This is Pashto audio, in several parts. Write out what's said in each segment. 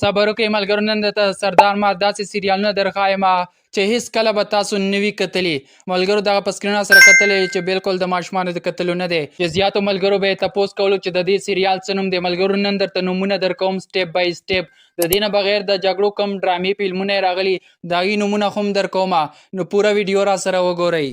صبر وکړئ ملګرو، نن درته سردار ما داسې سریالونه درښایم چې هیڅ کله به تاسو نه وي کتلي. ملګرو دغه په سکرین سره کتلی چې بالکل د ماشومانو د کتلو نه دی، چې زیاتو ملګرو به یې تپوس کولو چې د دې سریال څه نوم دی. ملګرو نن درته نومونه درکوم سټیپ بای سټیپ. د دې نه بغیر د جګړو کم ډرامې فلمونه یې راغلي، د هغې نومونه هم درکوم، نو پوره ویډیو را سره وګورئ.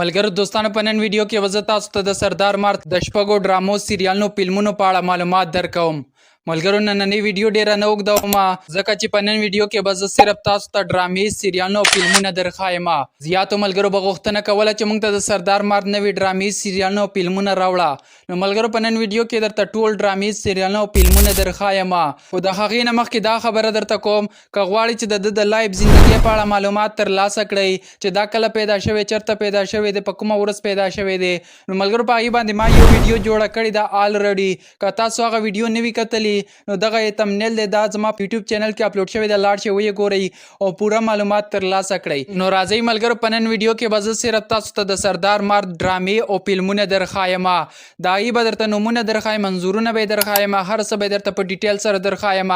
ملګرو دوستانو، په نن ویډیو کې به زه تاسو ته د سردار مارت د شپږو ډرامو سریالونو فلمونو په اړه معلومات درکوم. ملګرو نننۍ ویډیو ډیره نه اوږدوم، ځکه چې په نن ویډیو کې به زه صرف تاسو ته ډرامې سریالونه او فلمونه درښایم. زیاتو ملګرو به غوښتنه کوله چې موږ ته د سردار مارت نوي ډرامې سریالونه او فلمونه راوړه. نو ملګرو په نن ویډیو کې درته ټول ډرامې سریالونه او فلمونه درښایم، خو د هغې نه مخکې دا خبره درته کوم، که غواړئ چې د ده د لایف زندګۍ په اړه معلومات ترلاسه کړئ چې دا کله پیدا شوی، چېرته پیدا شوی دی، په کومه ورځ پیدا شوی دی، نو ملګرو په هغې باندې ما یو ویډیو جوړه کړې ده آلریډي. که تاسو هغه ویډیو نه وي کتلي نو دغه یې تمنیل دی، دا زما په یوټیوب چینل کې اپلوډ شوی دی، لاړ شئ ویې ګورئ او پوره معلومات ترلاسه کړئ. نو راځئ ملګرو، په نن ویډیو کې به زه صرف تاسو ته د سردار مارت ډرامې او فلمونه درښایم. د هغې به درته نومونه درښایم، انځورونه به یې درښایم، هر څه به یې درته په ډیټیل سره درښایم.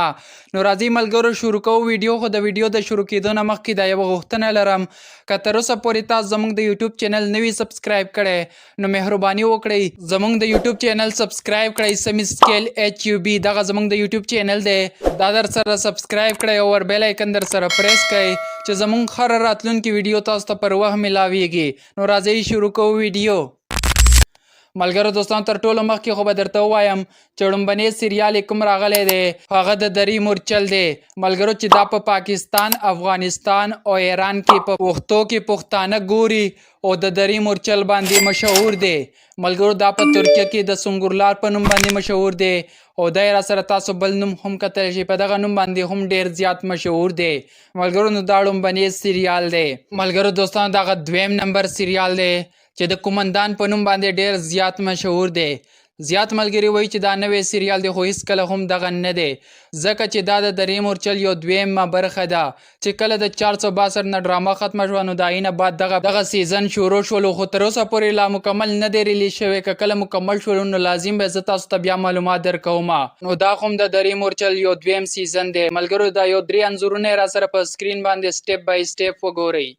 نو راځئ ملګرو شروع کوو ویډیو. خو د ویډیو د شروع کېدو نه مخکې دا یوه غوښتنه لرم، که تر اوسه پورې تاسو زموږ د یوټیوب چینل نه وي سبسکرایب کړی نو مهرباني وکړئ زموږ د یوټیوب چینل سبسکرایب کړئ. سمی سکیل HUB دغه زموږ د یوټیوب چینل دی، دا در سره سبسکرایب کړئ او ور بیل آیکن در سره پریس کړئ چې زموږ هر راتلونکي ویډیو تاسو ته پر وخت ملاویږي. نو راځئ شروع کوو ویډیو. ملګرو دوستانو، تر ټولو مخکې خو به درته ووایم چې لومبنی سریال یې کوم راغلی دی، هغه د دري مورچل دی. ملګرو چې دا په پاکستان، افغانستان او ایران کې په پښتو کې پښتانه ګوري او د دري مورچل باندې مشهور دی. ملګرو دا په ترکیه کې د سنگورلار په نوم باندې مشهور دی او دا را سره تاسو بل نوم هم کتلی شئ، په دغه نوم باندې هم ډیر زیات مشهور دی. ملګرو نو دا لومبنی سریال دی. ملګرو دوستانو دغه دویم نمبر سریال دی چې د کومندان په نوم باندې ډیر زیات مشهور دی. زیات ملګري وایي چې دا نوی سریال دی، خو هیڅکله هم دغه نه دی، ځکه چې دا د دري مورچل یو دویمه برخه ده. چې کله د 462 نه ډرامه ختمه شوه نو د هغې نه بعد دغه سیزن شروع شولو، خو تر اوسه پورې لا مکمل نه دی ریلیز شوی. که کله مکمل شولو نو لازم به زه تاسو ته بیا معلومات درکوم. نو دا هم د دري مورچل یو دویم سیزن دی. ملګرو دا یو 3 انځورونه یې را سره په سکرین باندې سټیپ بای سټیپ وګورئ.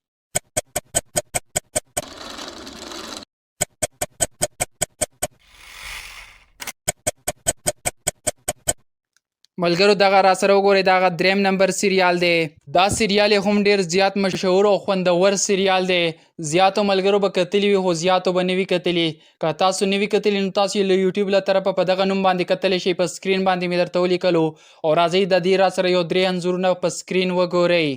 ملګرو دغه را سره وګورئ، دغه دریم نمبر سریال دی. دا سریال هم ډیر زیات مشهور او خوندور سریال دی. زیاتو ملګرو به کتلی وي خو زیاتو به نه وي کتلي. که تاسو نه وي کتلي نو تاسو یې له یوټیوب له طرفه په دغه نوم باندې کتلی شئ، په سکرین باندې مې درته ولیکلو. او راځئ د دې را سره یو 3 انځورونه په سکرین وګورئ.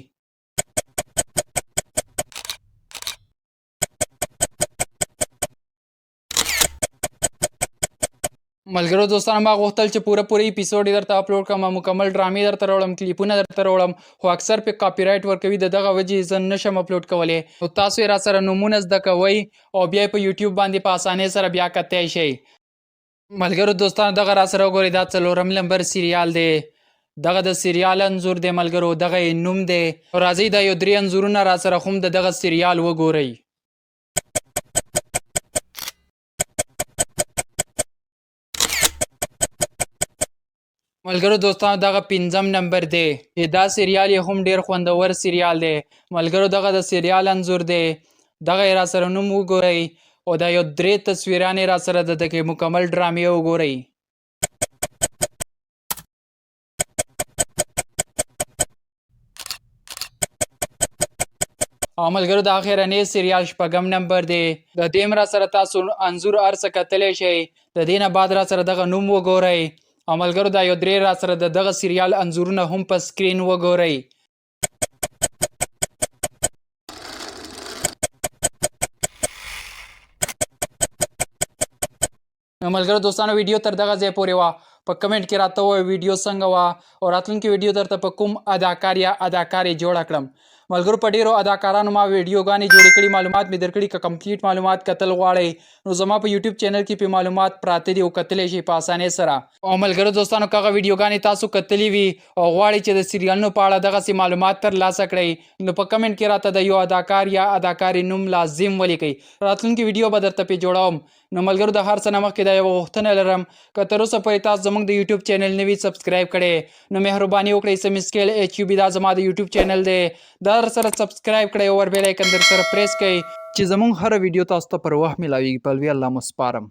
ملګرو دوستانو، ما غوښتل چې پوره اپیسوډ یې درته اپلوډ کړم، مکمل ډرامې درته راوړم، کلیپونه درته راوړم، خو اکثر پې کاپي رایټ ورکوي، د دغه وجې زه نشم اپلوډ کولی. نو تاسو یې را سره نومونه زده کوئ او بیا یې په یوټیوب باندې په اسانۍ سره بیا کتی شئ. ملګرو دوستانو دغه را سره وګورئ، دا 4 نمبر سریال دی. دغه د سریال انځور دی ملګرو، دغه یې نوم دی. راځئ دا یو 3 انځورونه را سره هم د دغه سریال وګورئ. ملګرو دوستانو دغه 5 نمبر دی، چې دا سریال یې هم ډیر خوندور سریال دی. ملګرو دغه د سریال انځور دی، دغه یې را سره نوم وګورئ او دا یو 3 تصویرانې را سره د دغې مکمل ډرامې وګورئ. او ملګرو د اخرنی سریال 6 نمبر دی، د دې هم را سره تاسو انځور هر څه کتلی شئ. د دې نه بعد را سره دغه نوم وګورئ. او ملګرو دا یو 3 را سره د دغه سریال انځورونه هم په سکرین وګورئ. نو ملګرو دوستانو ویډیو تر دغه ځای پورې وه. په کمنټ کې راته ووایئ ویډیو څنګه وه او راتلونکي ویډیو درته په کوم اداکار یا اداکارې جوړه کړم. ملګرو په ډیرو اداکارانو ما ویډیوګانې جوړې کړي، معلومات مې درکړي. که کمپلیټ معلومات کتل غواړئ نو زما په یوټیوب چینل کې په معلومات پراته دي او کتلی شئ په اسانۍ سره. او ملګرو دوستانو که هغه ویډیوګانې تاسو کتلې وي او غواړئ چې د سیریالونو په اړه دغسې معلومات ترلاسه کړئ نو په کمنټ کې راته د یو اداکار یا اداکارې نوم لازم ولیکئ. راتلونکي ویډیو به درته پې جوړوم. نو ملګرو د هر څه نه مخکې دا یوه غوښتنه لرم، که تر اوسه پورې تاسو زموږ د یوټیوب چینل نه وي سبسکرایب کړی نو مهرباني وکړئ سمسکیل HUB دا زما د یوټیوب چینل دی، دا در سره سبسکرایب کړئ او ور بیل ایکن در سره پریس کړئ چې زموږ هره ویډیو تاسو ته پر وخت میلاویږي. په الوی الله مو سپارم.